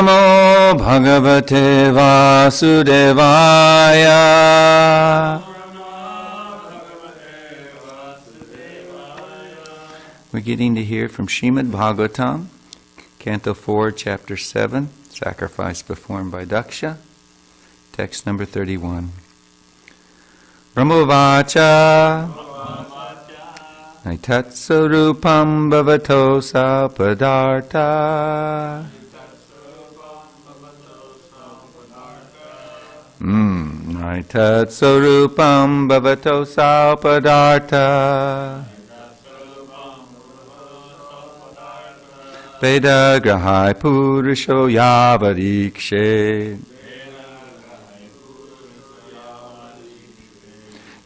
Namo Bhagavate Vasudevaya. We're getting to hear from Srimad Bhagavatam, Canto 4, Chapter 7, Sacrifice Performed by Daksha, text number 31. Brahmovacha Naitatsurupam bhavato sapadartha. Naitatsurupam bhavato sapadartha. Veda grahai purusho yavadikshe.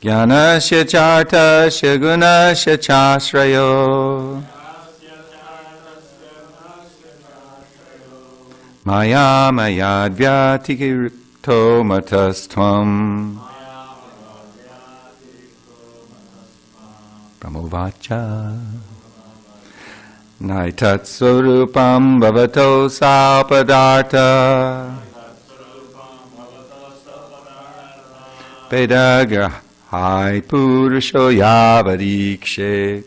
Jnanasya chartasya gunasya chasrayo. Maya mayadvyatikirto matastvam. Brahmovacha Naitatsurupam bhavato sapadartha. Vedagrahai purusho yavadikshe.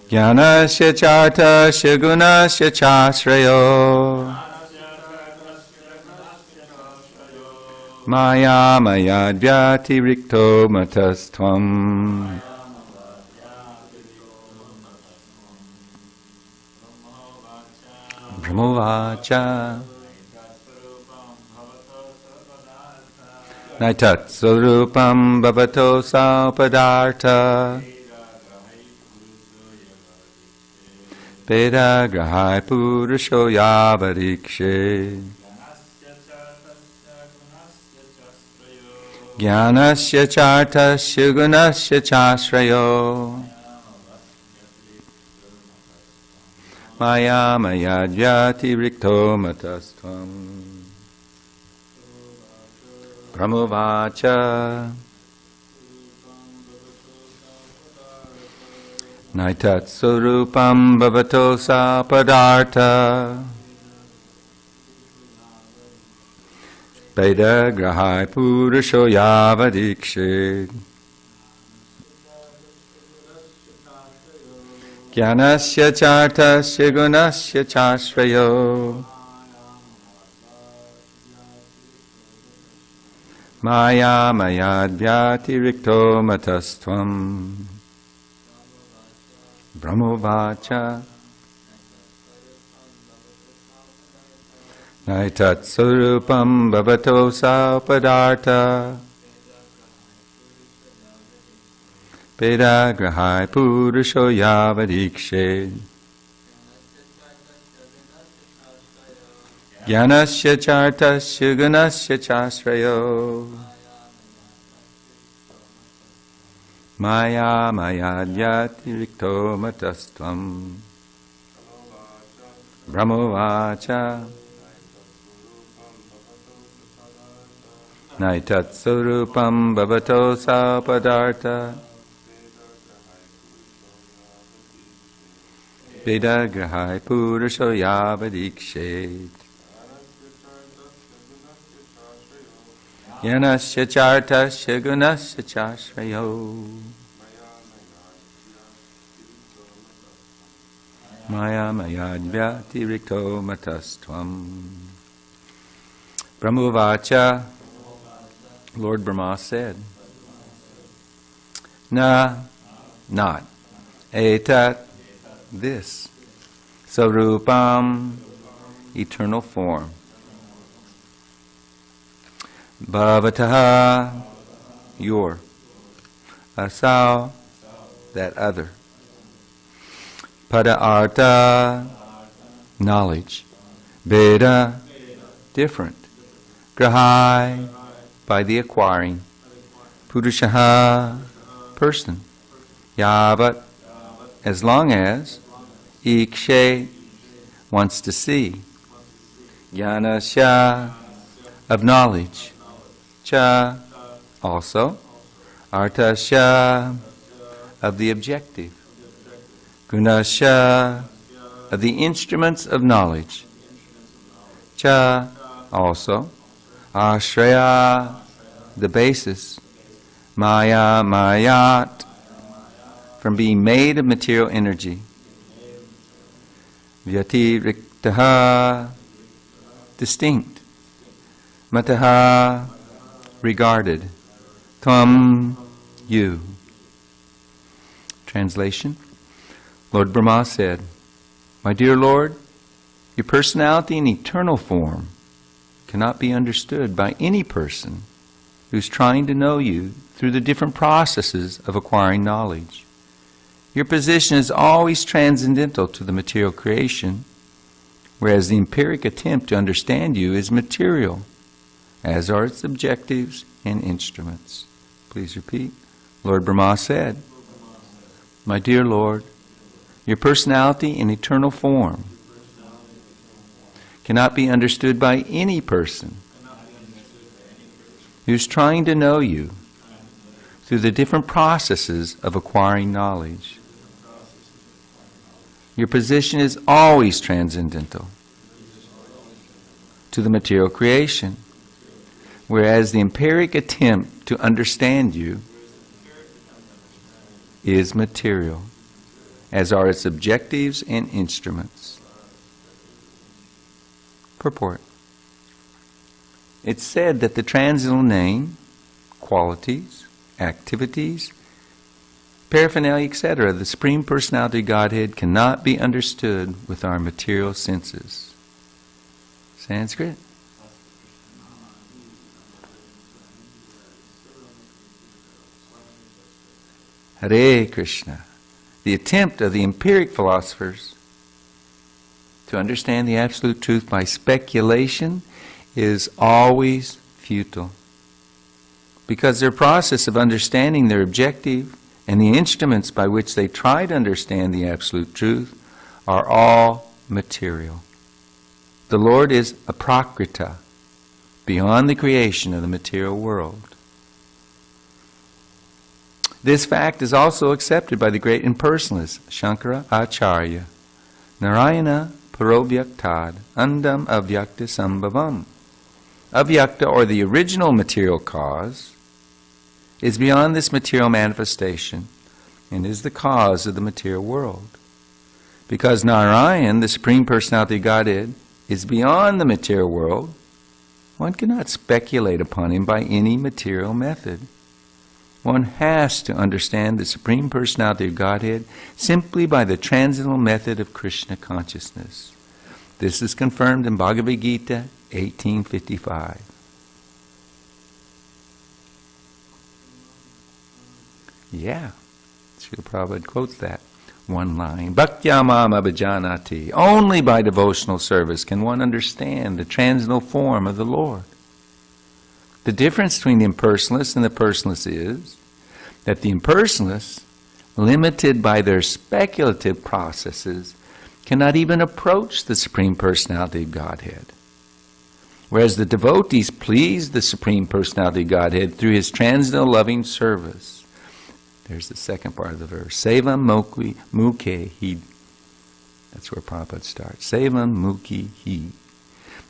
Jnanasya chartasya gunasya chasrayo. Maya mayadvyatirikto matastvam. Brahmovacha Naitatsurupam bhavato sapadartha. Vedagrahai purusho yavadikshe. Jnanasya chartasya gunasya chasrayo. Maya mayadvyatirikto matastvam. Brahmovacha Naitatsurupam bhavato sapadartha. Vedagrahai purusho yavadikshe. Jnanasya chartasya gunasya chasrayo. Maya mayadvyatirikto matastvam. Brahmovacha Naitatsurupam bhavato sapadartha. Vedagrahai purusho yavadikshe. Jnanasya chartasya gunasya chasrayo. Maya mayadvyatirikto matastvam. Brahmovacha Naitatsurupam bhavato sapadartha. Vedagrahai purusho yavadikshe. Jnanasya chartasya gunasya chasrayo. Maya mayadvyatirikto matastvam. Brahmovacha, Lord Brahma said, Na, not, etat, this, sarupam, eternal form, bhavataha, your, asau, that other, pada artha, knowledge, veda, different, grahai, by the acquiring, purushaha, person, yavat, as long as, ikshe, wants to see, jnanasya, of knowledge, cha, also, artasya, of the objective, gunasya, of the instruments of knowledge. Cha, also. Ashraya, the basis. Maya, mayat, from being made of material energy. Vyatiriktaha, distinct. Mataha, regarded. Tvam, you. Translation. Lord Brahma said, "My dear Lord, your personality in eternal form cannot be understood by any person who's trying to know you through the different processes of acquiring knowledge. Your position is always transcendental to the material creation, whereas the empiric attempt to understand you is material, as are its objectives and instruments." Please repeat. Lord Brahma said, "My dear Lord, your personality in eternal form cannot be understood by any person who's trying to know you through the different processes of acquiring knowledge. Your position is always transcendental to the material creation, whereas the empiric attempt to understand you is material, as are its objectives and instruments." Purport. It's said that the transcendental name, qualities, activities, paraphernalia, etc., the Supreme Personality of Godhead cannot be understood with our material senses. Sanskrit. Hare Krishna. The attempt of the empiric philosophers to understand the absolute truth by speculation is always futile, because their process of understanding their objective and the instruments by which they try to understand the absolute truth are all material. The Lord is aprakrita, beyond the creation of the material world. This fact is also accepted by the great impersonalist Shankara Acharya. Narayana parobhyaktad andam avyakta sambhavam. Avyakta, or the original material cause, is beyond this material manifestation and is the cause of the material world. Because Narayan, the Supreme Personality of Godhead, is beyond the material world, one cannot speculate upon him by any material method. One has to understand the Supreme Personality of Godhead simply by the transcendental method of Krishna consciousness. This is confirmed in Bhagavad Gita 18:55. Yeah, Srila Prabhupada quotes that one line. Bhaktyamam abhijanati. Only by devotional service can one understand the transcendental form of the Lord. The difference between the impersonalists and the personalists is that the impersonalists, limited by their speculative processes, cannot even approach the Supreme Personality of Godhead. Whereas the devotees please the Supreme Personality of Godhead through His transcendental loving service. There's the second part of the verse. Sevam mukhe hi. That's where Prabhupada starts. Sevam mukhi hi.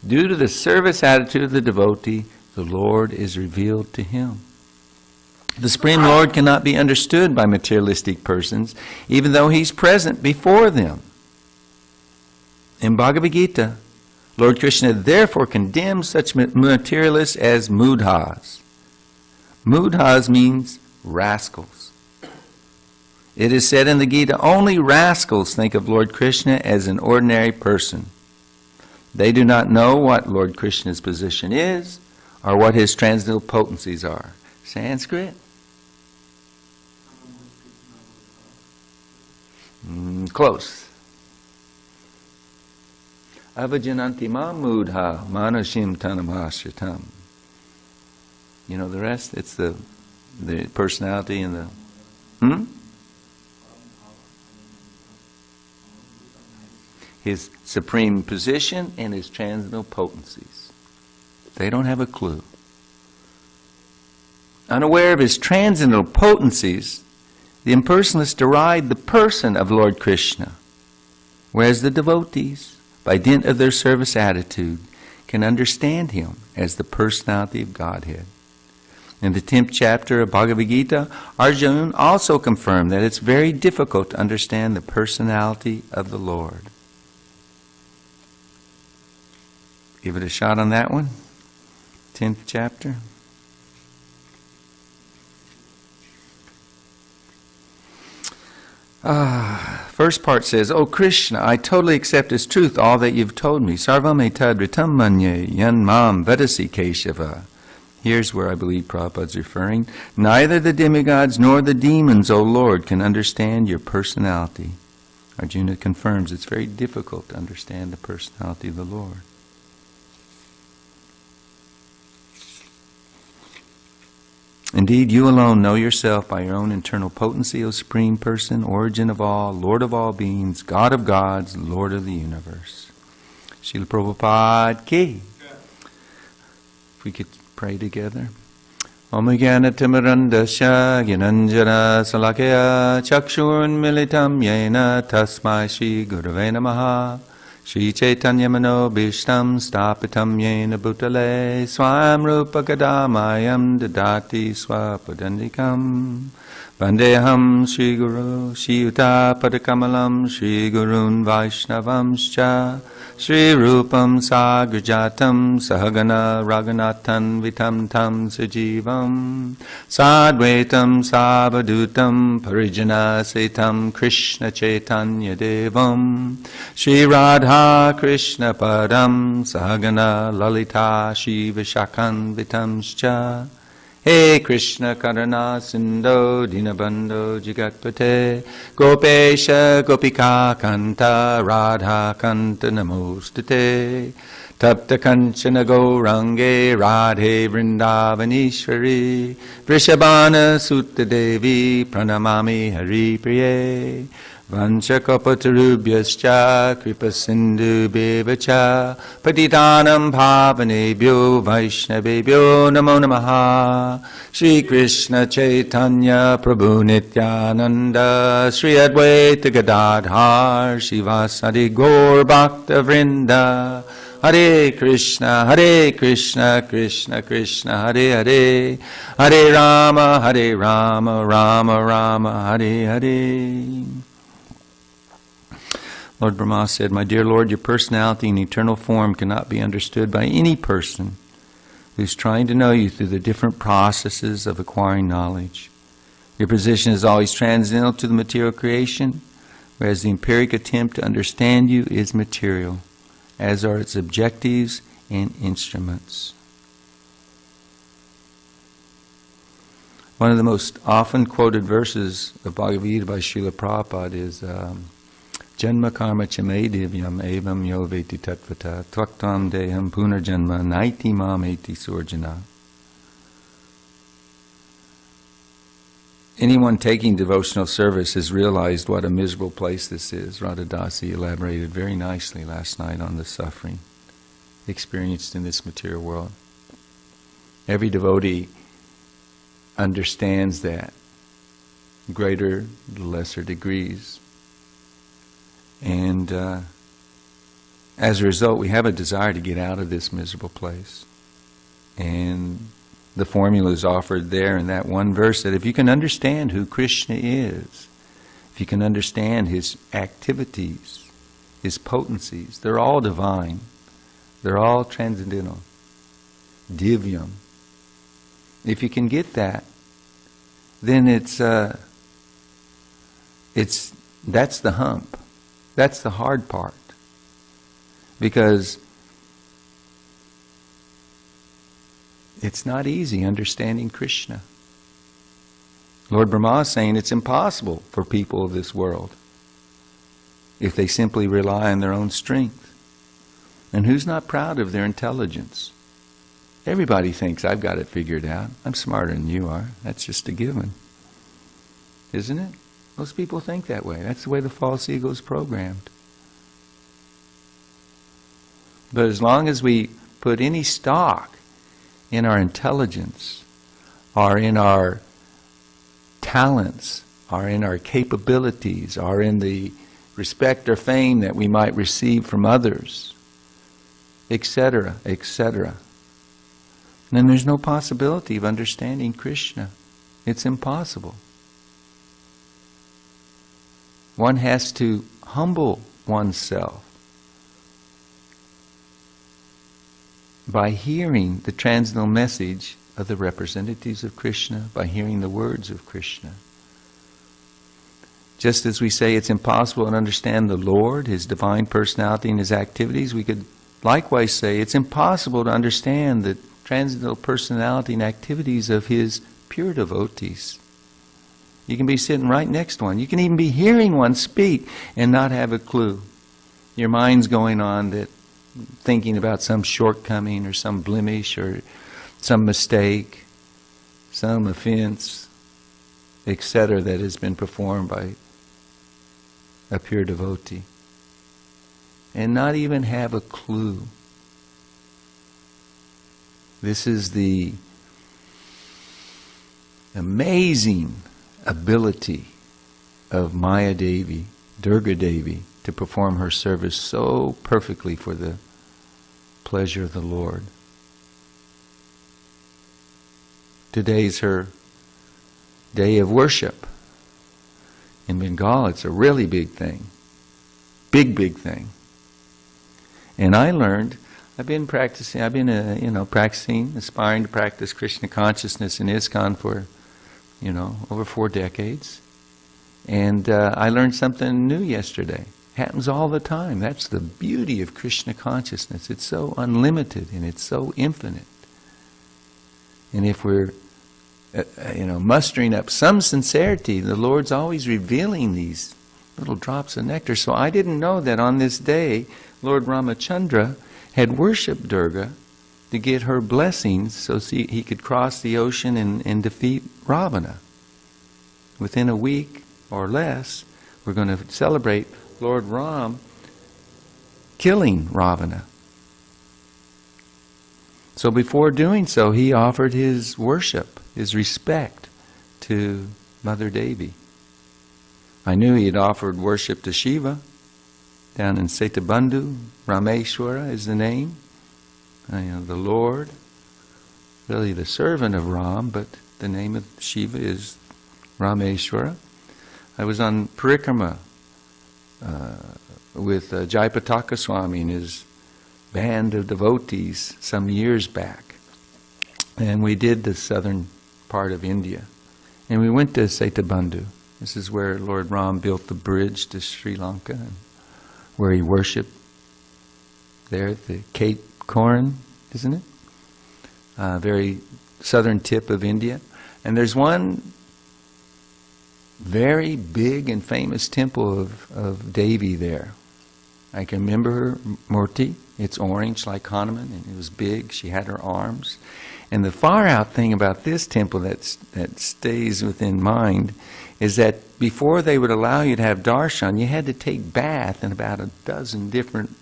Due to the service attitude of the devotee, the Lord is revealed to him. The Supreme Lord cannot be understood by materialistic persons, even though He's present before them. In Bhagavad Gita, Lord Krishna therefore condemns such materialists as mudhas. Mudhas means rascals. It is said in the Gita, only rascals think of Lord Krishna as an ordinary person. They do not know what Lord Krishna's position is, or what His transcendental potencies are. Sanskrit? Close. Avajananti ma mudha manashim tanamashritam. You know the rest? It's the personality and the... His supreme position and His transcendental potencies. They don't have a clue. Unaware of His transcendental potencies, the impersonalists deride the person of Lord Krishna, whereas the devotees, by dint of their service attitude, can understand him as the personality of Godhead. In the 10th chapter of Bhagavad Gita, Arjuna also confirmed that it's very difficult to understand the personality of the Lord. Give it a shot on that one. 10th chapter. First part says, O Krishna, I totally accept as truth all that you've told me. Sarvam etad ritam manye yan mam vedasi Keshava. Here's where I believe Prabhupada's referring. Neither the demigods nor the demons, O Lord, can understand your personality. Arjuna confirms it's very difficult to understand the personality of the Lord. Indeed, you alone know yourself by your own internal potency, O Supreme Person, origin of all, Lord of all beings, God of gods, Lord of the universe. Srila Prabhupada ki. If we could pray together. Om Jnana Timirandasya Gyananjana Salakaya Chakshurun Militam Yena Tasmai Shri Gurave Namaha Shri Chaitanya Mano Bhishtam Stapitam Yena Bhutale Swam Rupa Kadamayam Dadati Swapadandikam Vandeham Shri Guru Shri Yuta Padakamalam Shri Gurun Vaishnavamscha Shri Rupam Sagrajatam Sahagana Raghunathan Vitam Tam Sajivam Sadvaitam Savadutam Parijana Setam Krishna Chaitanya Devam Shri Radha Krishna Padam Sahagana Lalita Shiva Shakan Vitamscha He Krishna Karana Sindho Dinabandho Jagatpate Gopesha Gopika Kanta Radha Kanta Namostate Tapta Kanchana Gaurange Radhe Vrindavanishwari Vrishabhana Sutta Devi Pranamami Hari Priye Vanchakopatarubhyascha Kripa Sindhu Bevacha Patitanam Bhavanebhyo Vaishnavebhyo Namo Namaha Shri Krishna Chaitanya Prabhu Nityananda Shri Advaita Gadadhar Shivasadi Gaur Bhakta Vrinda Hare Krishna Krishna Krishna Hare Hare Hare Rama Rama Rama Hare Hare. Lord Brahma said, My dear Lord, your personality and eternal form cannot be understood by any person who's trying to know you through the different processes of acquiring knowledge. Your position is always transcendental to the material creation, whereas the empiric attempt to understand you is material, as are its objectives and instruments. One of the most often quoted verses of Bhagavad Gita by Srila Prabhupada is Janma karma chame divyam evam yo veti tatvata tvaktam deham punarjanma naiti mam eti surjana. Anyone taking devotional service has realized what a miserable place this is. Radha Dasi elaborated very nicely last night on the suffering experienced in this material world. Every devotee understands that, greater, lesser degrees. And as a result, we have a desire to get out of this miserable place. And the formula is offered there in that one verse that if you can understand who Krishna is, if you can understand his activities, his potencies, they're all divine. They're all transcendental. Divyam. If you can get that, then that's the hump. That's the hard part. Because it's not easy understanding Krishna. Lord Brahma is saying it's impossible for people of this world if they simply rely on their own strength. And who's not proud of their intelligence? Everybody thinks, I've got it figured out. I'm smarter than you are. That's just a given. Isn't it? Most people think that way. That's the way the false ego is programmed. But as long as we put any stock in our intelligence, or in our talents, or in our capabilities, or in the respect or fame that we might receive from others, etc., etc. Then there's no possibility of understanding Krishna. It's impossible. One has to humble oneself by hearing the transcendental message of the representatives of Krishna, by hearing the words of Krishna. Just as we say it's impossible to understand the Lord, His divine personality and His activities, we could likewise say it's impossible to understand the transcendental personality and activities of His pure devotees. You can be sitting right next to one. You can even be hearing one speak and not have a clue. Your mind's going on that, thinking about some shortcoming or some blemish or some mistake, some offense, etc., that has been performed by a pure devotee. And not even have a clue. This is the amazing ability of Maya Devi, Durga Devi, to perform her service so perfectly for the pleasure of the Lord. Today's her day of worship. In Bengal, it's a really big thing. Big, big thing. And I learned, I've been practicing, aspiring to practice Krishna consciousness in ISKCON for, over 4 decades. And I learned something new yesterday. Happens all the time. That's the beauty of Krishna consciousness. It's so unlimited and it's so infinite. And if we're, mustering up some sincerity, the Lord's always revealing these little drops of nectar. So I didn't know that on this day, Lord Ramachandra had worshipped Durga to get her blessings so he could cross the ocean and defeat Ravana. Within a week or less, we're going to celebrate Lord Ram killing Ravana. So before doing so, he offered his worship, his respect to Mother Devi. I knew he had offered worship to Shiva down in Setabandhu. Rameshwara is the name. The Lord, really the servant of Ram, but the name of Shiva is Rameshwara. I was on Parikrama with Jayapataka Swami and his band of devotees some years back. And we did the southern part of India. And we went to Setabandhu. This is where Lord Ram built the bridge to Sri Lanka, and where he worshipped there at the Cape Corin, isn't it? Very southern tip of India. And there's one very big and famous temple of Devi there. I can remember her murti. It's orange like Hanuman, and it was big. She had her arms. And the far out thing about this temple that stays within mind is that before they would allow you to have darshan, you had to take bath in about 12 different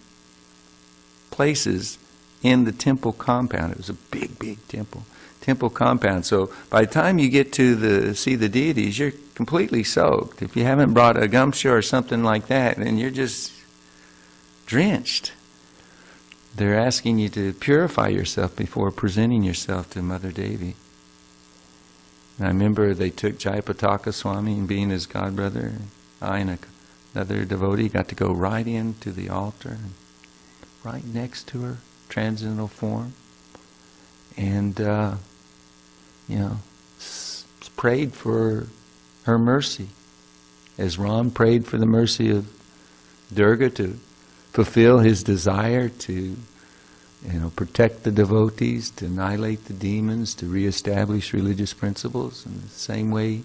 places in the temple compound. It was a big, big temple compound. So by the time you get to see the deities, you're completely soaked. If you haven't brought a gumshoe or something like that, then you're just drenched. They're asking you to purify yourself before presenting yourself to Mother Devi. And I remember they took Jayapataka Swami, and being his godbrother, I and another devotee got to go right into the altar, and right next to her transcendental form, and prayed for her mercy, as Ram prayed for the mercy of Durga to fulfill his desire to protect the devotees, to annihilate the demons, to reestablish religious principles. In the same way,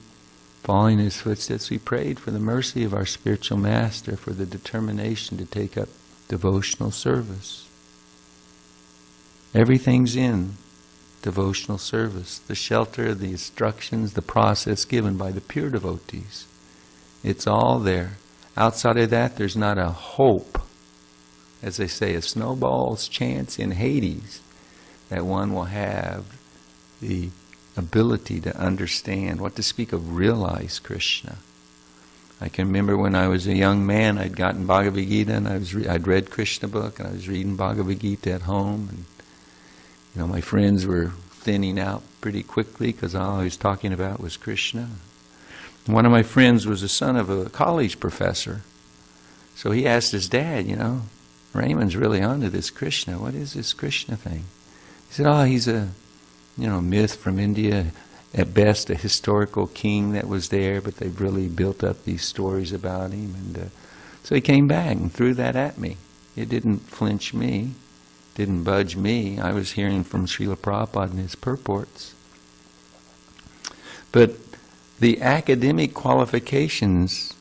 following his footsteps, we prayed for the mercy of our spiritual master, for the determination to take up devotional service. Everything's in devotional service. The shelter, the instructions, the process given by the pure devotees. It's all there. Outside of that, there's not a hope, as they say, a snowball's chance in Hades, that one will have the ability to understand, what to speak of realize Krishna. I can remember when I was a young man, I'd gotten Bhagavad Gita, and I'd read Krishna book, and I was reading Bhagavad Gita at home, and my friends were thinning out pretty quickly because all I was talking about was Krishna. And one of my friends was the son of a college professor, so he asked his dad, Raymond's really onto this Krishna. What is this Krishna thing? He said, he's a myth from India. At best, a historical king that was there, but they've really built up these stories about him. And so he came back and threw that at me. It didn't flinch me, didn't budge me. I was hearing from Srila Prabhupada and his purports. But the academic qualifications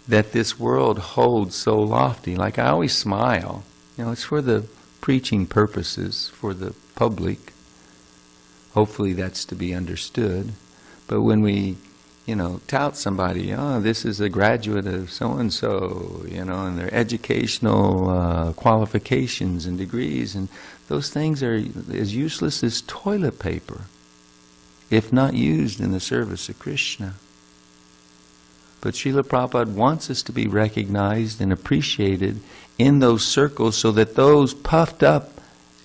that this world holds so lofty, like I always smile, it's for the preaching purposes, for the public. Hopefully that's to be understood. But when we, tout somebody, this is a graduate of so-and-so, and their educational qualifications and degrees, and those things are as useless as toilet paper, if not used in the service of Krishna. But Srila Prabhupada wants us to be recognized and appreciated in those circles so that those puffed up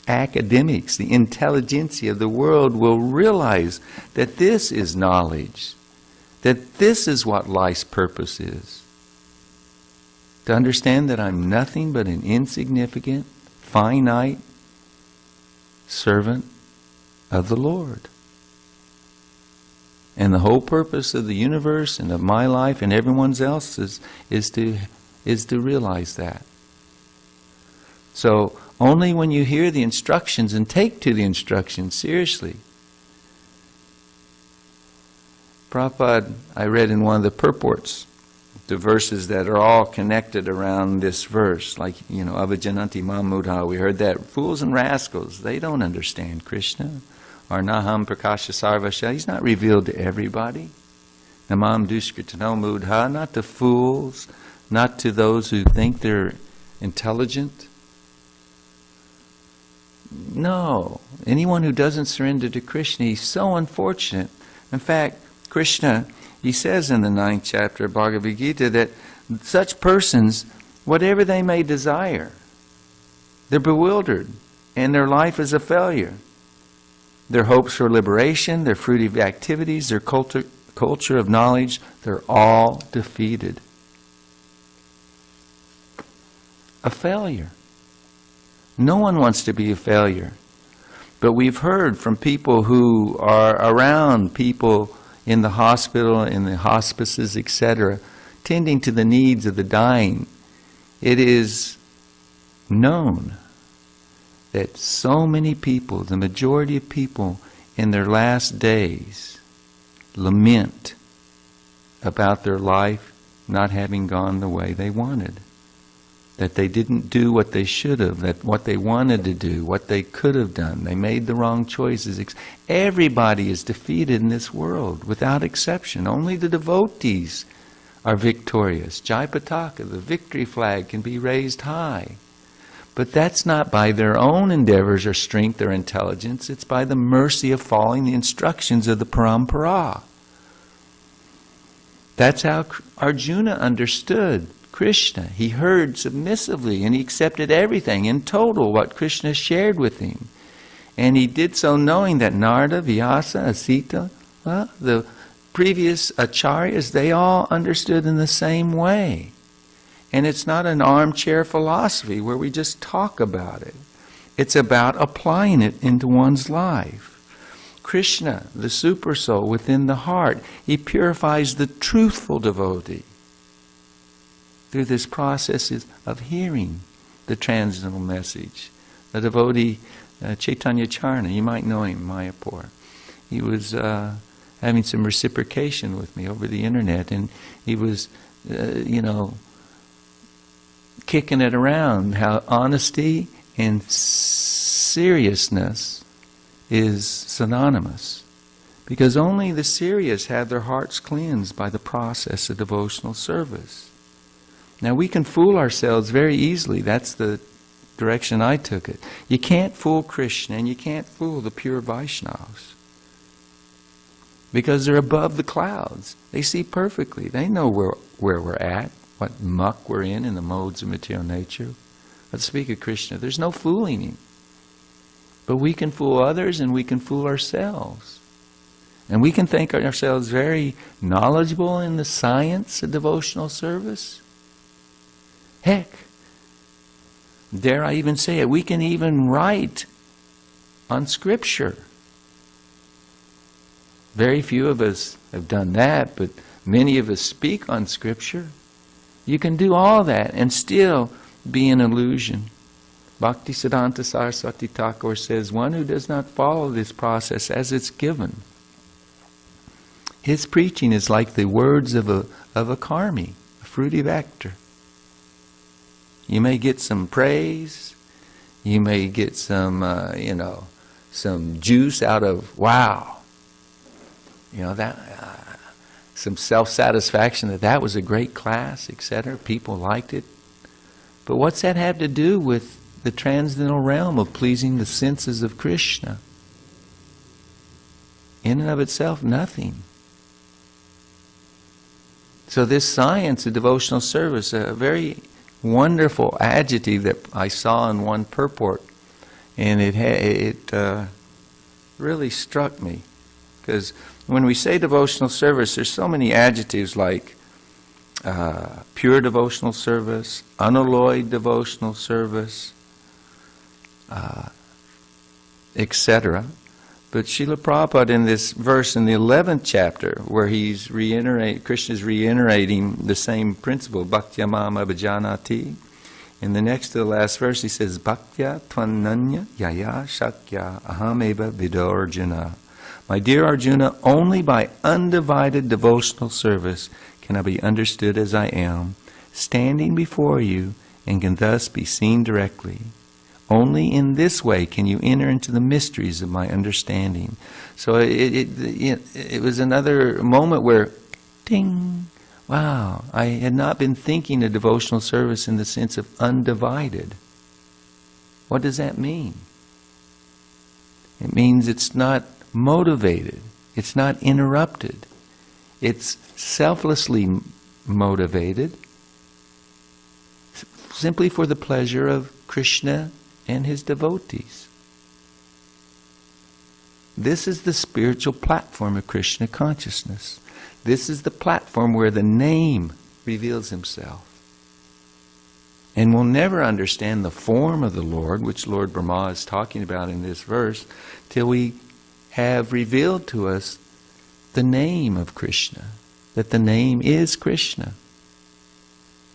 academics, the intelligentsia of the world, will realize that this is knowledge, that this is what life's purpose is. To understand that I'm nothing but an insignificant, finite servant of the Lord. And the whole purpose of the universe and of my life and everyone else's is to realize that. So only when you hear the instructions and take to the instructions seriously. Prabhupada, I read in one of the purports, the verses that are all connected around this verse, like, Avajananti Mamudha, we heard that. Fools and rascals, they don't understand Krishna. Or Naham Prakasha Sarvasha, he's not revealed to everybody. Namam Duskritano Mudha, not to fools, not to those who think they're intelligent. No, anyone who doesn't surrender to Krishna, he's so unfortunate. In fact, Krishna, he says in the 9th chapter of Bhagavad Gita that such persons, whatever they may desire, they're bewildered and their life is a failure. Their hopes for liberation, their fruitive activities, their culture of knowledge, they're all defeated. A failure. No one wants to be a failure. But we've heard from people who are around people in the hospital, in the hospices, etc., tending to the needs of the dying. It is known that so many people, the majority of people in their last days, lament about their life not having gone the way they wanted. That they didn't do what they should have, that what they wanted to do, what they could have done. They made the wrong choices. Everybody is defeated in this world, without exception. Only the devotees are victorious. Jai Pataka, the victory flag, can be raised high. But that's not by their own endeavors or strength or intelligence. It's by the mercy of following the instructions of the Parampara. That's how Arjuna understood Krishna. He heard submissively and he accepted everything in total what Krishna shared with him. And he did so knowing that Narada, Vyasa, Asita, the previous acharyas, they all understood in the same way. And it's not an armchair philosophy where we just talk about it. It's about applying it into one's life. Krishna, the super soul within the heart, he purifies the truthful devotee through this process of hearing the transcendental message. The devotee, Chaitanya Charna, you might know him, Mayapur. He was having some reciprocation with me over the internet, and he was, kicking it around how honesty and seriousness is synonymous. Because only the serious have their hearts cleansed by the process of devotional service. Now we can fool ourselves very easily. That's the direction I took it. You can't fool Krishna and you can't fool the pure Vaishnavas. because they're above the clouds. They see perfectly. They know where we're at, what muck we're in the modes of material nature. Let's speak of Krishna. There's no fooling him. But we can fool others and we can fool ourselves. And we can think ourselves very knowledgeable in the science of devotional service. Heck, dare I even say it, we can even write on Scripture. Very few of us have done that, but many of us speak on Scripture. You can do all that and still be an illusion. Bhaktisiddhanta Saraswati Thakur says, one who does not follow this process as it's given, his preaching is like the words of a karmi, a fruity vector. You may get some praise, you may get some, some juice out of, wow, some self-satisfaction that was a great class, etc. People liked it. But what's that have to do with the transcendental realm of pleasing the senses of Krishna? In and of itself, nothing. So this science of devotional service, a very wonderful adjective that I saw in one purport, and it really struck me. Because when we say devotional service, there's so many adjectives like pure devotional service, unalloyed devotional service, etc. But Srila Prabhupada in this verse in the 11th chapter, where Krishna's reiterating the same principle, Bhaktya mam abhijanati, in the next to the last verse he says, Bhaktya tvananya yaya shakya ahameva vido Arjuna. My dear Arjuna, only by undivided devotional service can I be understood as I am, standing before you, and can thus be seen directly. Only in this way can you enter into the mysteries of my understanding. So it was another moment where, ding, wow, I had not been thinking of devotional service in the sense of undivided. What does that mean? It means it's not motivated. It's not interrupted. It's selflessly motivated simply for the pleasure of Krishna and his devotees. This is the spiritual platform of Krishna consciousness. This is the platform where the name reveals himself. And we'll never understand the form of the Lord, which Lord Brahma is talking about in this verse, till we have revealed to us the name of Krishna, that the name is Krishna.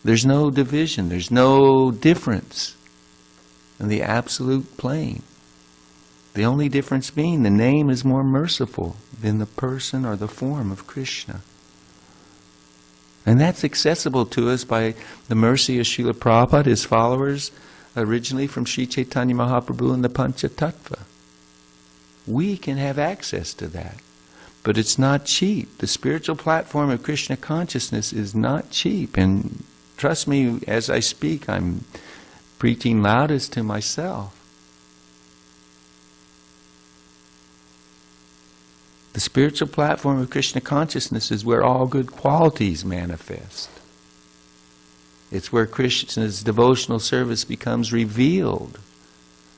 There's no division, there's no difference in the absolute plane. The only difference being the name is more merciful than the person or the form of Krishna. And that's accessible to us by the mercy of Srila Prabhupada, his followers, originally from Sri Chaitanya Mahaprabhu and the Panchatattva. We can have access to that. But it's not cheap. The spiritual platform of Krishna consciousness is not cheap. And trust me, as I speak, I'm preaching loudest to myself. The spiritual platform of Krishna consciousness is where all good qualities manifest. It's where Krishna's devotional service becomes revealed.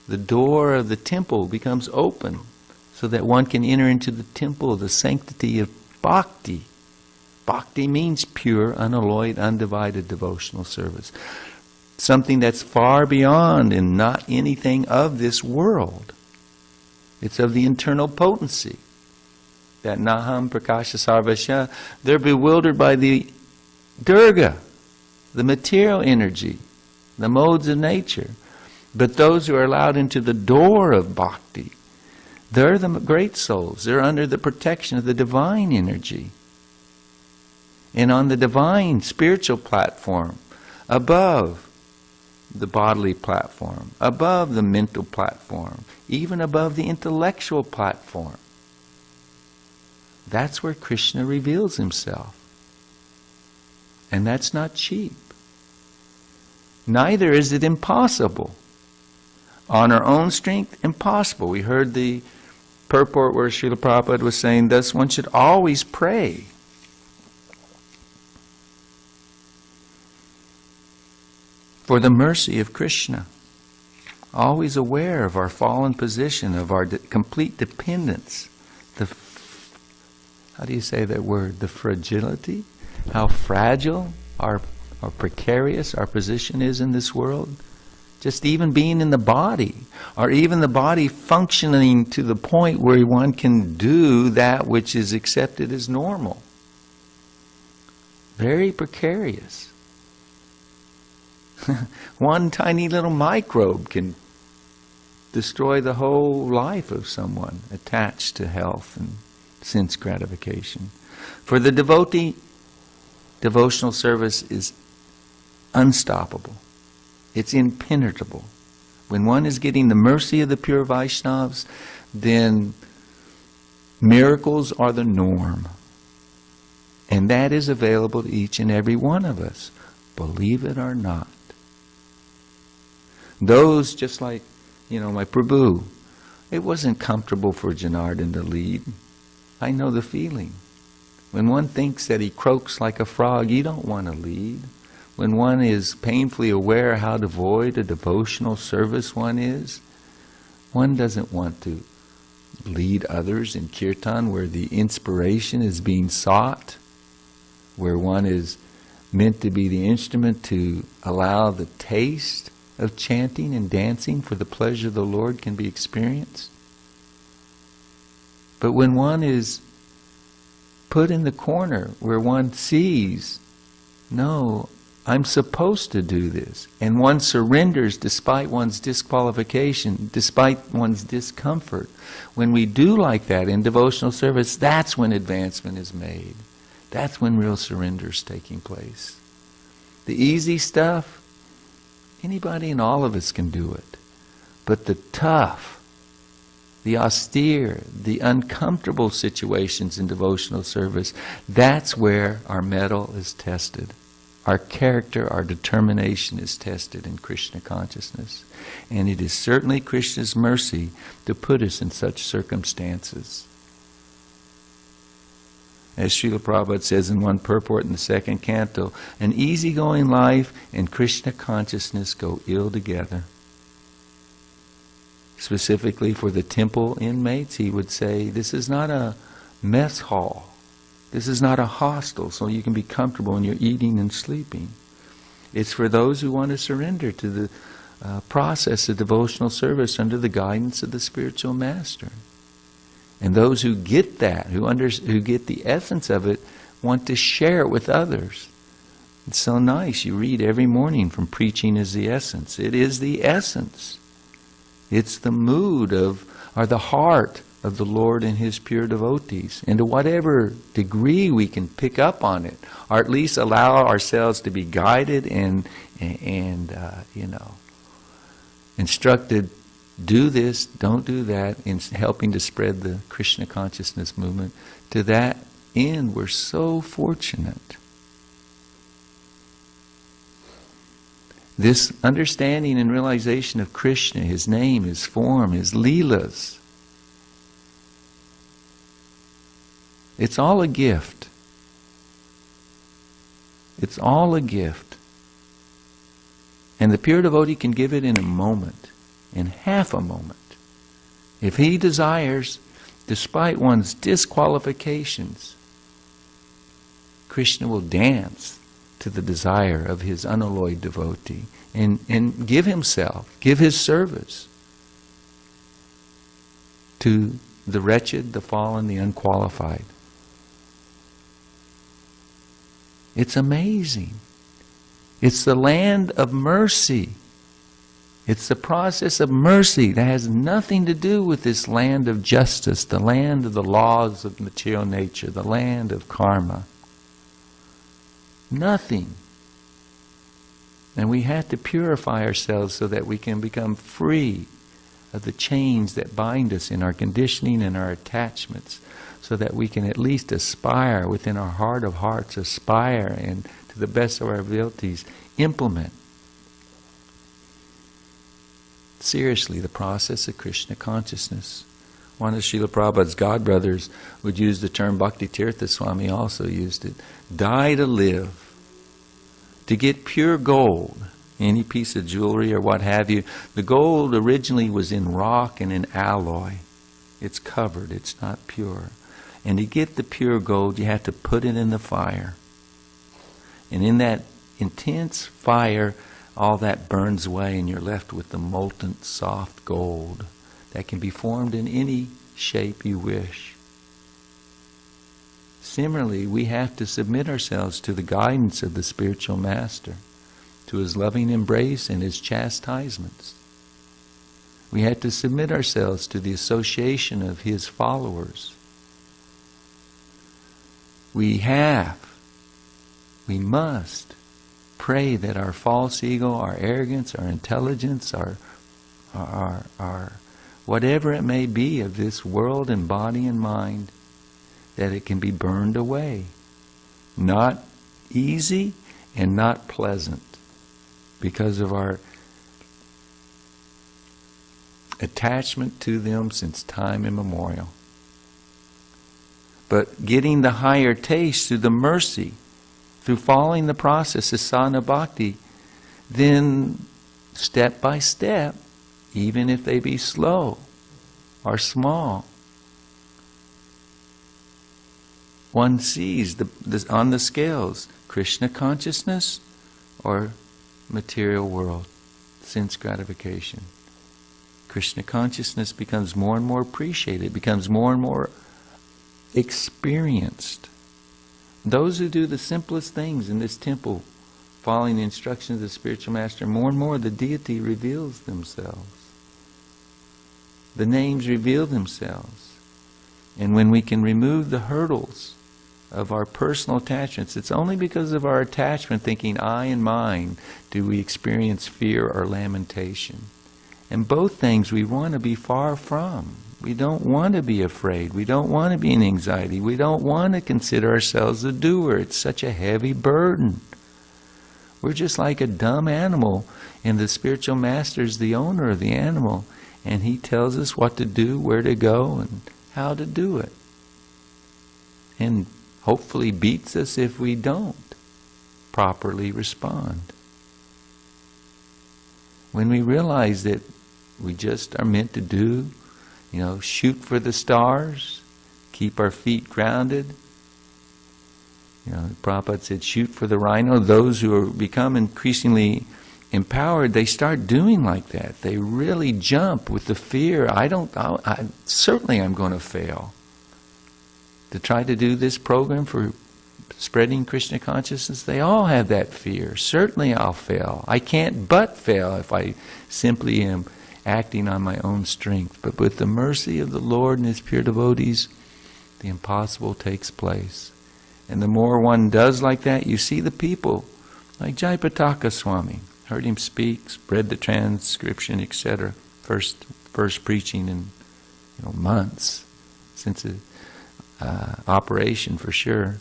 The door of the temple becomes open so that one can enter into the temple, the sanctity of bhakti. Bhakti means pure, unalloyed, undivided devotional service. Something that's far beyond and not anything of this world. It's of the internal potency. That Naham Prakasha Sarvasya, they're bewildered by the Durga, the material energy, the modes of nature. But those who are allowed into the door of bhakti, they're the great souls. They're under the protection of the divine energy. And on the divine spiritual platform, above the bodily platform, above the mental platform, even above the intellectual platform, that's where Krishna reveals himself. And that's not cheap. Neither is it impossible. On our own strength, impossible. We heard the purport where Srila Prabhupada was saying thus one should always pray for the mercy of Krishna. Always aware of our fallen position, of our complete dependence. How do you say that word? The fragility? How fragile or precarious our position is in this world. Just even being in the body, or even the body functioning to the point where one can do that which is accepted as normal. Very precarious. One tiny little microbe can destroy the whole life of someone attached to health and sense gratification. For the devotee, devotional service is unstoppable. It's impenetrable. When one is getting the mercy of the pure Vaishnavas, then miracles are the norm. And that is available to each and every one of us, believe it or not. Those, just like, my Prabhu, it wasn't comfortable for Janardhan to lead. I know the feeling. When one thinks that he croaks like a frog, you don't want to lead. When one is painfully aware how devoid a devotional service one is, one doesn't want to lead others in kirtan where the inspiration is being sought, where one is meant to be the instrument to allow the taste of chanting and dancing for the pleasure of the Lord can be experienced. But when one is put in the corner where one sees, no, I'm supposed to do this, and one surrenders despite one's disqualification, despite one's discomfort, when we do like that in devotional service, that's when advancement is made. That's when real surrender is taking place. The easy stuff, anybody and all of us can do it. But the tough, the austere, the uncomfortable situations in devotional service, that's where our mettle is tested. Our character, our determination is tested in Krishna consciousness. And it is certainly Krishna's mercy to put us in such circumstances. As Srila Prabhupada says in one purport in the second canto, an easygoing life and Krishna consciousness go ill together. Specifically for the temple inmates, he would say, this is not a mess hall. This is not a hostel, so you can be comfortable when you're eating and sleeping. It's for those who want to surrender to the process of devotional service under the guidance of the spiritual master. And those who get that, who get the essence of it, want to share it with others. It's so nice. You read every morning from Preaching is the Essence. It is the essence. It's the mood of, or the heart of the Lord and His pure devotees. And to whatever degree we can pick up on it, or at least allow ourselves to be guided and instructed, do this, don't do that, in helping to spread the Krishna consciousness movement. To that end, we're so fortunate. This understanding and realization of Krishna, His name, His form, His leelas, it's all a gift. It's all a gift. And the pure devotee can give it in a moment, in half a moment. If he desires, despite one's disqualifications, Krishna will dance to the desire of his unalloyed devotee and give himself, give his service to the wretched, the fallen, the unqualified. It's amazing. It's the land of mercy. It's the process of mercy that has nothing to do with this land of justice, the land of the laws of material nature, the land of karma. Nothing. And we have to purify ourselves so that we can become free of the chains that bind us in our conditioning and our attachments, so that we can at least aspire within our heart of hearts, aspire and to the best of our abilities, implement seriously the process of Krishna consciousness. One of Srila Prabhupada's godbrothers would use the term, Bhakti Tirtha Swami also used it, die to live. To get pure gold, any piece of jewelry or what have you, the gold originally was in rock and in alloy. It's covered, it's not pure. And to get the pure gold, you have to put it in the fire. And in that intense fire, all that burns away and you're left with the molten, soft gold that can be formed in any shape you wish. Similarly, we have to submit ourselves to the guidance of the spiritual master, to his loving embrace and his chastisements. We have to submit ourselves to the association of his followers. We must pray that our false ego, our arrogance, our intelligence, our whatever it may be of this world and body and mind, that it can be burned away. Not easy and not pleasant because of our attachment to them since time immemorial. But getting the higher taste through the mercy, through following the process of sadhana bhakti, then step by step, even if they be slow or small, one sees on the scales Krishna consciousness or material world, sense gratification. Krishna consciousness becomes more and more appreciated, becomes more and more experienced. Those who do the simplest things in this temple, following the instructions of the spiritual master, more and more the deity reveals themselves. The names reveal themselves. And when we can remove the hurdles of our personal attachments, it's only because of our attachment, thinking I and mine, do we experience fear or lamentation. And both things we want to be far from. We don't want to be afraid. We don't want to be in anxiety. We don't want to consider ourselves a doer. It's such a heavy burden. We're just like a dumb animal, and the spiritual master is the owner of the animal, and he tells us what to do, where to go, and how to do it. And hopefully beats us if we don't properly respond. When we realize that we just are meant to do, shoot for the stars, keep our feet grounded. Prabhupada said, shoot for the rhino. Those who become increasingly empowered, they start doing like that. They really jump with the fear. Certainly I'm going to fail. To try to do this program for spreading Krishna consciousness, they all have that fear. Certainly I'll fail. I can't but fail if I simply am acting on my own strength. But with the mercy of the Lord and His pure devotees, the impossible takes place. And the more one does like that, you see the people, like Jayapataka Swami, heard him speak, read the transcription, etc. First preaching in months since the operation for sure.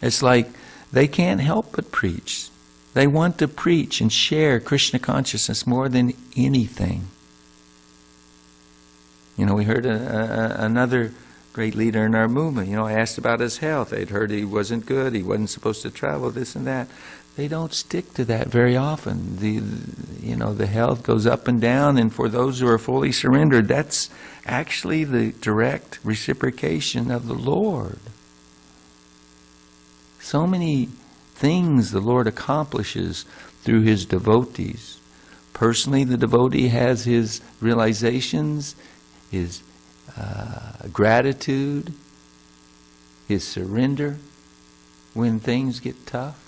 It's like they can't help but preach. They want to preach and share Krishna consciousness more than anything. We heard another great leader in our movement. I asked about his health. They'd heard he wasn't good. He wasn't supposed to travel, this and that. They don't stick to that very often. The health goes up and down, and for those who are fully surrendered, that's actually the direct reciprocation of the Lord. So many things the Lord accomplishes through His devotees. Personally, the devotee has his realizations, his gratitude, his surrender when things get tough.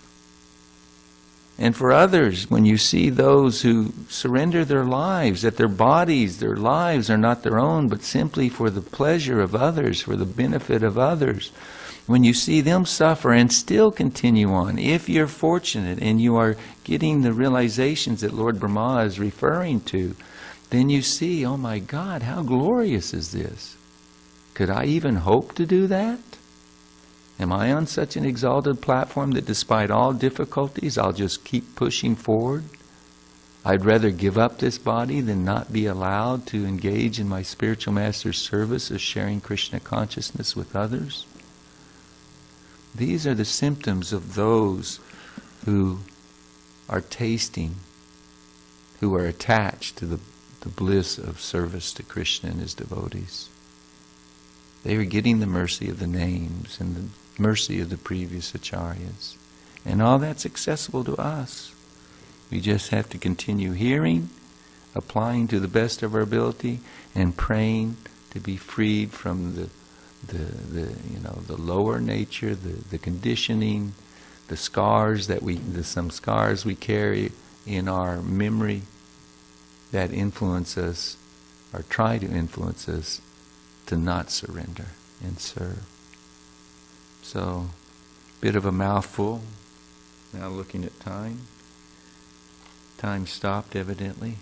And for others, when you see those who surrender their lives, that their lives are not their own, but simply for the pleasure of others, for the benefit of others, when you see them suffer and still continue on, if you're fortunate and you are getting the realizations that Lord Brahma is referring to, then you see, oh my God, how glorious is this? Could I even hope to do that? Am I on such an exalted platform that despite all difficulties, I'll just keep pushing forward? I'd rather give up this body than not be allowed to engage in my spiritual master's service of sharing Krishna consciousness with others. These are the symptoms of those who are tasting, who are attached to the bliss of service to Krishna and his devotees. They are getting the mercy of the names and the mercy of the previous acharyas. And all that's accessible to us. We just have to continue hearing, applying to the best of our ability, and praying to be freed from the lower nature, the conditioning, the scars some scars we carry in our memory that influence us or try to influence us to not surrender and serve. So, bit of a mouthful. Now looking at time. Time stopped, evidently.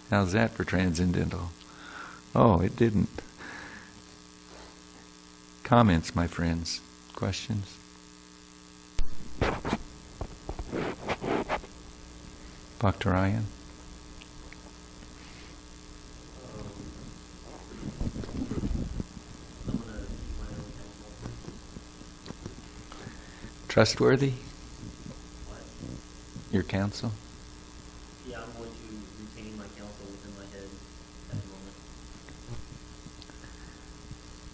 How's that for transcendental? Oh, it didn't. Comments, my friends? Questions? Dr. Ryan? Trustworthy? What? Your counsel? Yeah, I'm going to retain my counsel within my head at the moment.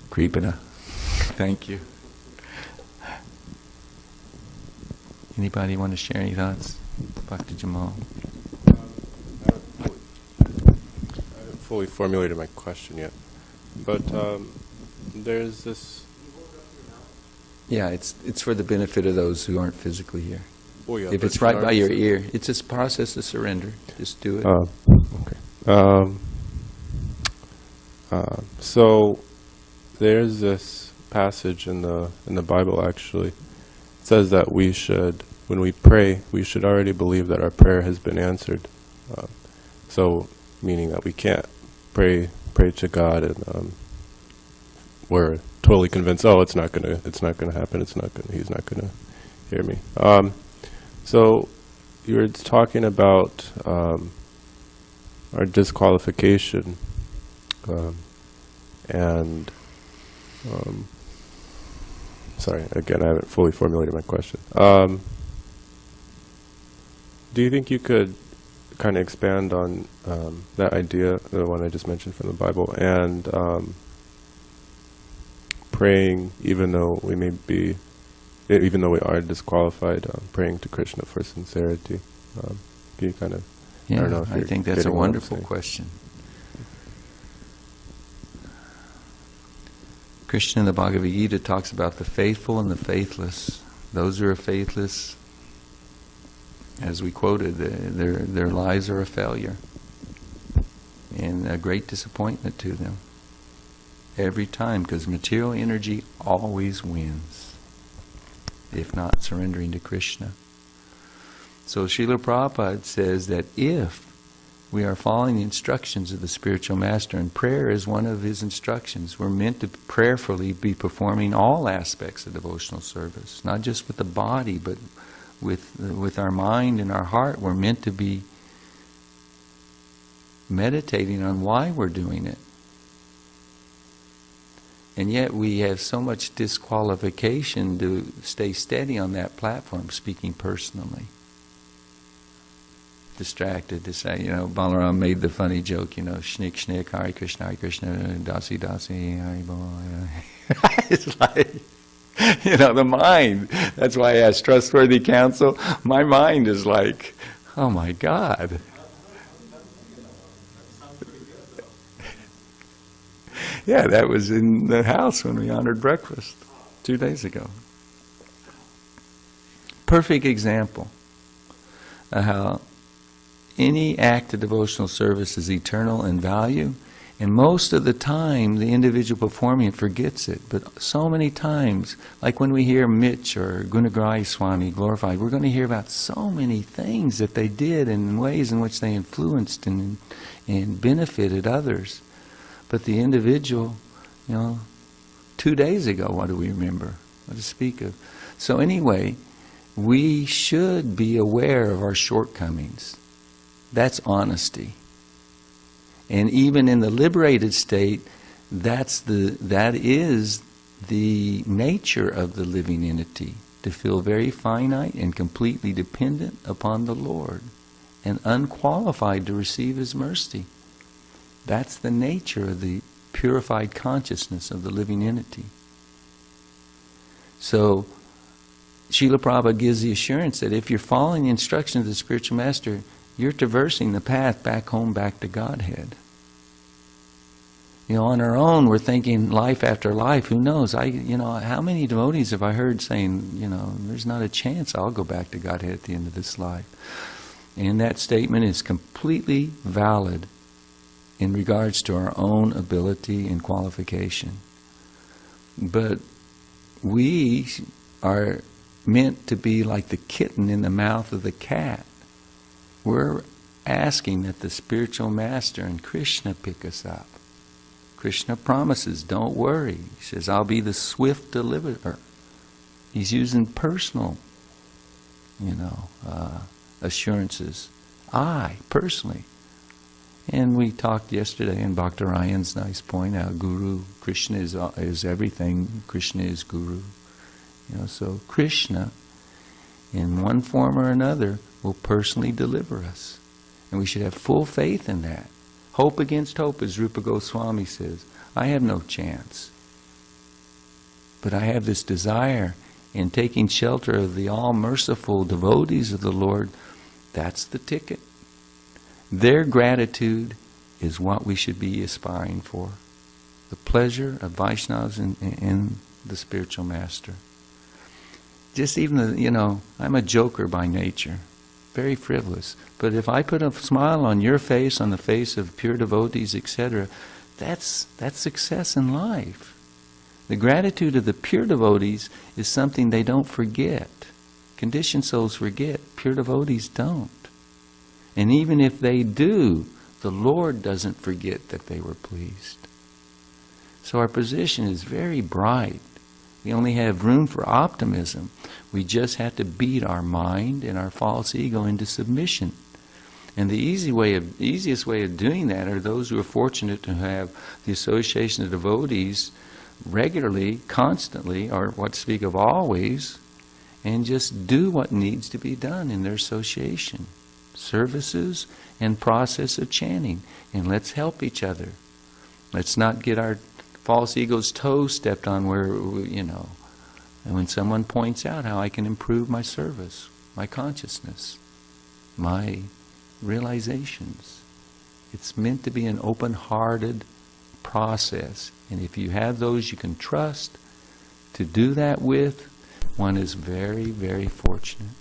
Kripana. Thank you. Anybody want to share any thoughts? Bhakti Jamal. I haven't fully formulated my question yet, but there's this. Yeah, it's for the benefit of those who aren't physically here. Oh yeah, If it's right by your ear, it's a process of surrender. Just do it. Okay. So there's this passage in the Bible. Actually, it says that we should, when we pray, we should already believe that our prayer has been answered. So, meaning that we can't pray to God and we're totally convinced, oh, it's not gonna happen. He's not gonna hear me. So you were talking about our disqualification, and sorry, again, I haven't fully formulated my question. Do you think you could kind of expand on that idea, the one I just mentioned from the Bible, and praying even though we are disqualified, praying to Krishna for sincerity? Can you kind of? Yeah, I don't know if I think that's a getting what I'm wonderful saying. question. Krishna in the Bhagavad Gita talks about the faithful and the faithless. Those who are faithless, as we quoted, their lives are a failure and a great disappointment to them every time, because material energy always wins, if not surrendering to Krishna. So Srila Prabhupada says that if we are following the instructions of the spiritual master, and prayer is one of his instructions, we're meant to prayerfully be performing all aspects of devotional service, not just with the body, but with our mind and our heart. We're meant to be meditating on why we're doing it. And yet we have so much disqualification to stay steady on that platform, speaking personally. Distracted to say, Balaram made the funny joke, shnik shnik, Hare Krishna, Dasi Dasi, Hare Bol. It's like, the mind. That's why I asked trustworthy counsel. My mind is like, oh my God. Yeah, that was in the house when we honored breakfast 2 days ago. Perfect example of how any act of devotional service is eternal in value, and most of the time the individual performing it forgets it. But so many times, like when we hear Mitch or Gunagrahi Swami glorified, we're going to hear about so many things that they did and ways in which they influenced and benefited others. But the individual, 2 days ago, what do we remember? What to speak of? So anyway, we should be aware of our shortcomings. That's honesty. And even in the liberated state, that is the nature of the living entity, to feel very finite and completely dependent upon the Lord and unqualified to receive His mercy. That's the nature of the purified consciousness of the living entity. So, Srila Prabhupada gives the assurance that if you're following the instructions of the spiritual master, you're traversing the path back home, back to Godhead. On our own, we're thinking life after life. Who knows? How many devotees have I heard saying, there's not a chance I'll go back to Godhead at the end of this life. And that statement is completely valid in regards to our own ability and qualification. But we are meant to be like the kitten in the mouth of the cat. We're asking that the spiritual master and Krishna pick us up. Krishna promises, don't worry. He says, I'll be the swift deliverer. He's using personal, assurances. I, personally. And we talked yesterday in Bhakti Ryan's nice point, how Guru, Krishna is everything. Krishna is Guru. So Krishna, in one form or another, will personally deliver us. And we should have full faith in that. Hope against hope, as Rupa Goswami says. I have no chance. But I have this desire in taking shelter of the all-merciful devotees of the Lord. That's the ticket. Their gratitude is what we should be aspiring for. The pleasure of Vaishnavas in the spiritual master. Just even, I'm a joker by nature. Very frivolous. But if I put a smile on your face, on the face of pure devotees, etc., that's success in life. The gratitude of the pure devotees is something they don't forget. Conditioned souls forget. Pure devotees don't. And even if they do, the Lord doesn't forget that they were pleased. So our position is very bright. We only have room for optimism. We just have to beat our mind and our false ego into submission. And the easiest way of doing that are those who are fortunate to have the association of devotees regularly, constantly, or what to speak of always, and just do what needs to be done in their association. Services and process of chanting. And let's help each other. Let's not get our false ego's toes stepped on where, and when someone points out how I can improve my service, my consciousness, my realizations. It's meant to be an open-hearted process. And if you have those you can trust to do that with, one is very, very fortunate.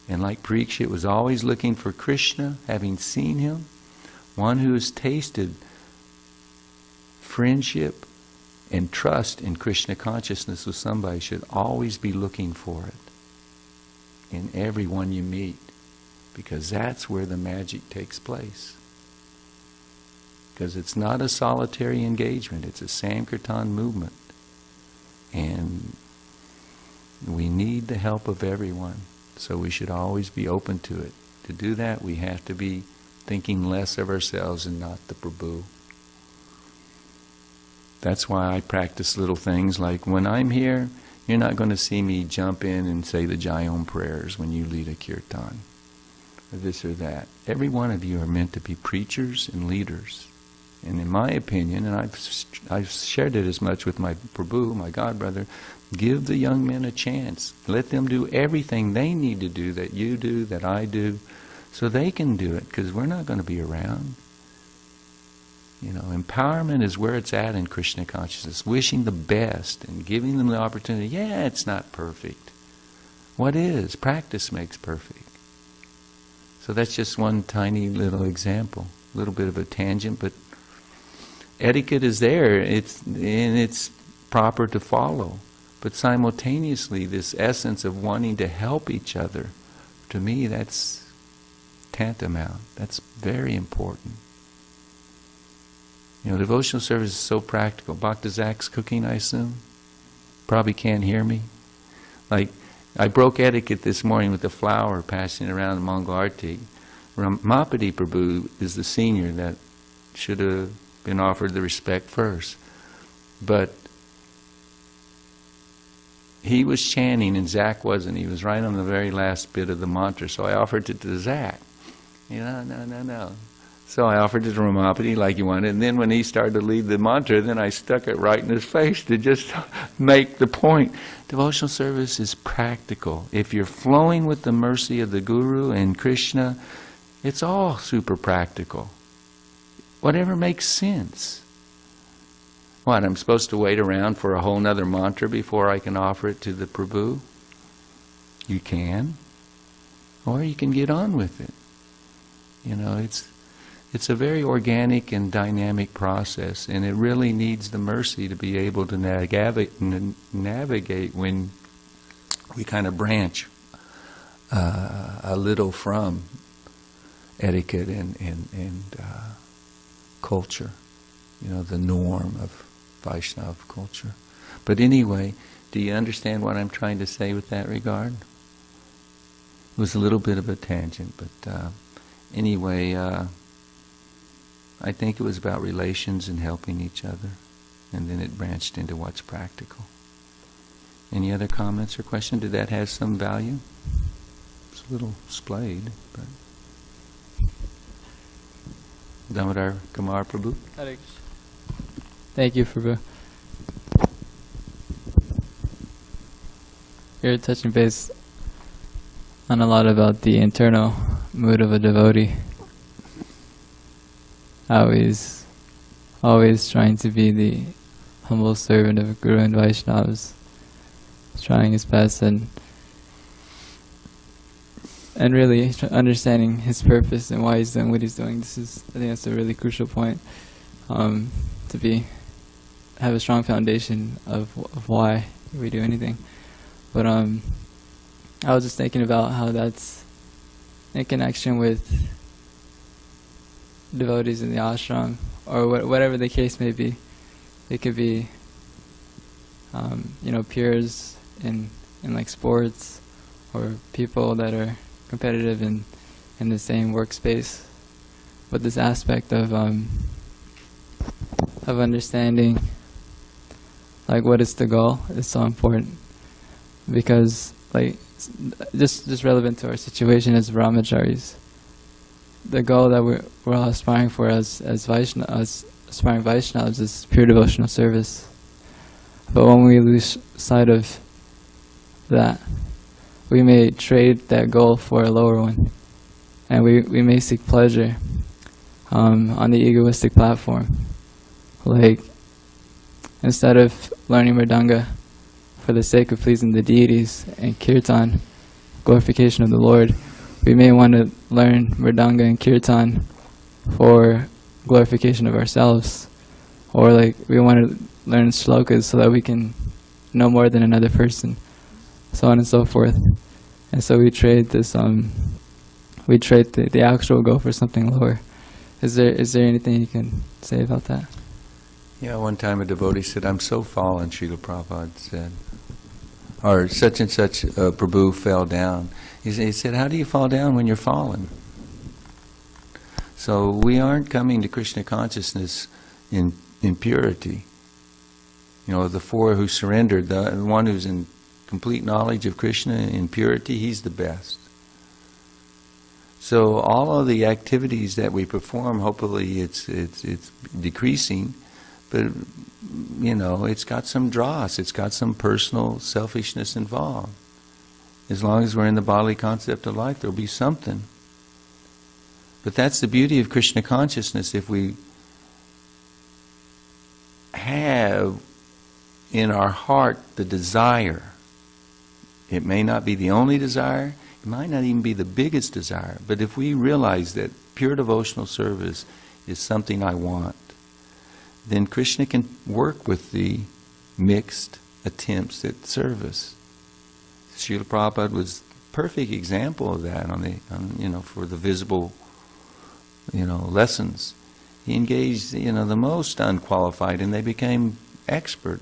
And like Parikshit was always looking for Krishna, having seen him, one who has tasted friendship and trust in Krishna consciousness with somebody should always be looking for it in everyone you meet, because that's where the magic takes place. Because it's not a solitary engagement, it's a Sankirtan movement. And we need the help of everyone, so we should always be open to it. To do that, we have to be thinking less of ourselves and not the Prabhu. That's why I practice little things like when I'm here, you're not going to see me jump in and say the Jayom prayers when you lead a kirtan, or this or that. Every one of you are meant to be preachers and leaders. And in my opinion, and I've shared it as much with my Prabhu, my godbrother, give the young men a chance. Let them do everything they need to do, that you do, that I do, so they can do it, because we're not going to be around. Empowerment is where it's at in Krishna consciousness. Wishing the best and giving them the opportunity. Yeah, it's not perfect. What is? Practice makes perfect. So that's just one tiny little example. A little bit of a tangent, but etiquette is there. It's proper to follow. But simultaneously, this essence of wanting to help each other, to me, that's tantamount. That's very important. Devotional service is so practical. Bhakti Zach's cooking, I assume. Probably can't hear me. Like, I broke etiquette this morning with the flour passing around the Mongol Arti. Ramapati Prabhu is the senior that should have been offered the respect first. But he was chanting and Zach wasn't. He was right on the very last bit of the mantra. So I offered it to Zach. No. So I offered it to Ramapati like you wanted. And then when he started to lead the mantra, then I stuck it right in his face to just make the point. Devotional service is practical. If you're flowing with the mercy of the Guru and Krishna, it's all super practical. Whatever makes sense. What, I'm supposed to wait around for a whole nother mantra before I can offer it to the Prabhu? You can. Or you can get on with it. It's a very organic and dynamic process, and it really needs the mercy to be able to navigate when we kind of branch a little from etiquette and culture, the norm of Vaishnava culture. But anyway, do you understand what I'm trying to say with that regard? It was a little bit of a tangent, but anyway, I think it was about relations and helping each other, and then it branched into what's practical. Any other comments or questions? Did that have some value? It's a little splayed, but... Damodar Kumar Prabhu? Thank you, Prabhu. You're touching base on a lot about the internal mood of a devotee. How he's always trying to be the humble servant of Guru and Vaishnavas, trying his best and really understanding his purpose and why he's doing what he's doing. I think that's a really crucial point, to have a strong foundation of why we do anything. But I was just thinking about how that's in connection with devotees in the ashram, or whatever the case may be. It could be, peers in like sports, or people that are competitive in the same workspace. But this aspect of understanding, like, what is the goal is so important, because like just relevant to our situation as brahmacharis. The goal that we're all aspiring for as aspiring Vaishnavas is pure devotional service. But when we lose sight of that, we may trade that goal for a lower one, and we may seek pleasure on the egoistic platform. Like, instead of learning mridanga for the sake of pleasing the deities and kirtan, glorification of the Lord, we may want to learn mridanga and kirtan for glorification of ourselves, or like we want to learn shlokas so that we can know more than another person, so on and so forth. And so we trade this, we trade the actual goal for something lower. Is there anything you can say about that? Yeah, one time a devotee said, "I'm so fallen," Srila Prabhupada said. Or such and such Prabhu fell down. He said, "How do you fall down when you're fallen?" So we aren't coming to Krishna consciousness in purity. The four who surrendered, the one who's in complete knowledge of Krishna in purity, he's the best. So all of the activities that we perform, hopefully it's decreasing, but it's got some dross, it's got some personal selfishness involved. As long as we're in the bodily concept of life, there'll be something. But that's the beauty of Krishna consciousness. If we have in our heart the desire, it may not be the only desire, it might not even be the biggest desire, but if we realize that pure devotional service is something I want, then Krishna can work with the mixed attempts at service. Srila Prabhupada was a perfect example of that for the visible lessons. He engaged the most unqualified, and they became expert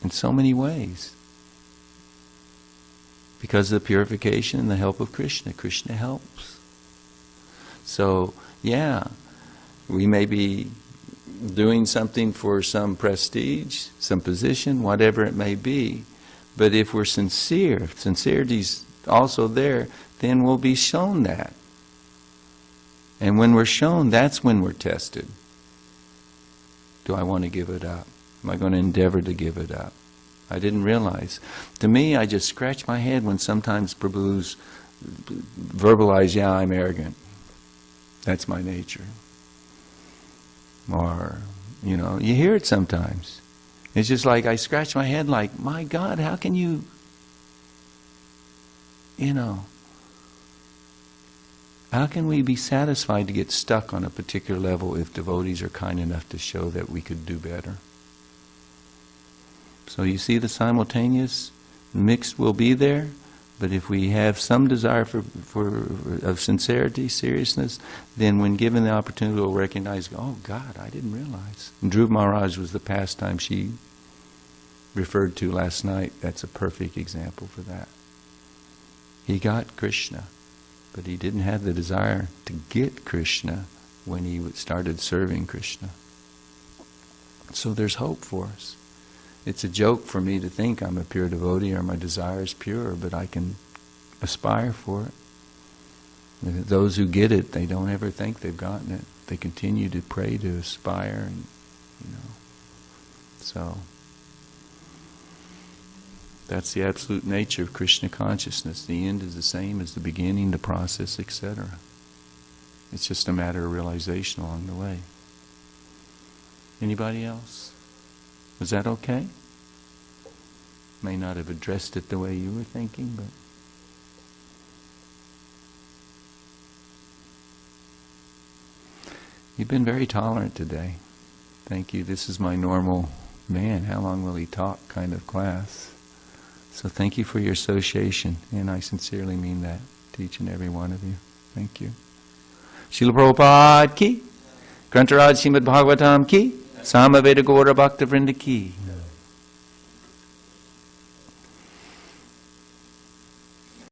in so many ways because of the purification and the help of Krishna. Krishna helps. So, yeah, we may be doing something for some prestige, some position, whatever it may be. But if we're sincere, if sincerity's also there, then we'll be shown that. And when we're shown, that's when we're tested. Do I want to give it up? Am I going to endeavor to give it up? I didn't realize. To me, I just scratch my head when sometimes Prabhus verbalize, yeah, I'm arrogant. That's my nature. Or, you know, you hear it sometimes. It's just like I scratch my head like, my God, how can you, you know, how can we be satisfied to get stuck on a particular level if devotees are kind enough to show that we could do better? So you see the simultaneous mix will be there, but if we have some desire of sincerity, seriousness, then when given the opportunity we'll recognize, oh God, I didn't realize. And Dhruv Maharaj was the pastime she referred to last night. That's a perfect example for that. He got Krishna, but he didn't have the desire to get Krishna when he started serving Krishna. So there's hope for us. It's a joke for me to think I'm a pure devotee or my desire is pure, but I can aspire for it. Those who get it, they don't ever think they've gotten it. They continue to pray, to aspire, and you know. So that's the absolute nature of Krishna consciousness. The end is the same as the beginning, the process, etc. It's just a matter of realization along the way. Anybody else? Was that okay? May not have addressed it the way you were thinking, but... You've been very tolerant today. Thank you. This is my normal, man, how long will he talk kind of class. So thank you for your association, and I sincerely mean that to each and every one of you. Thank you. Srila Prabhupada ki, Grantaraj Srimad Bhagavatam ki, Samaveda Gaura Bhakta Vrinda ki.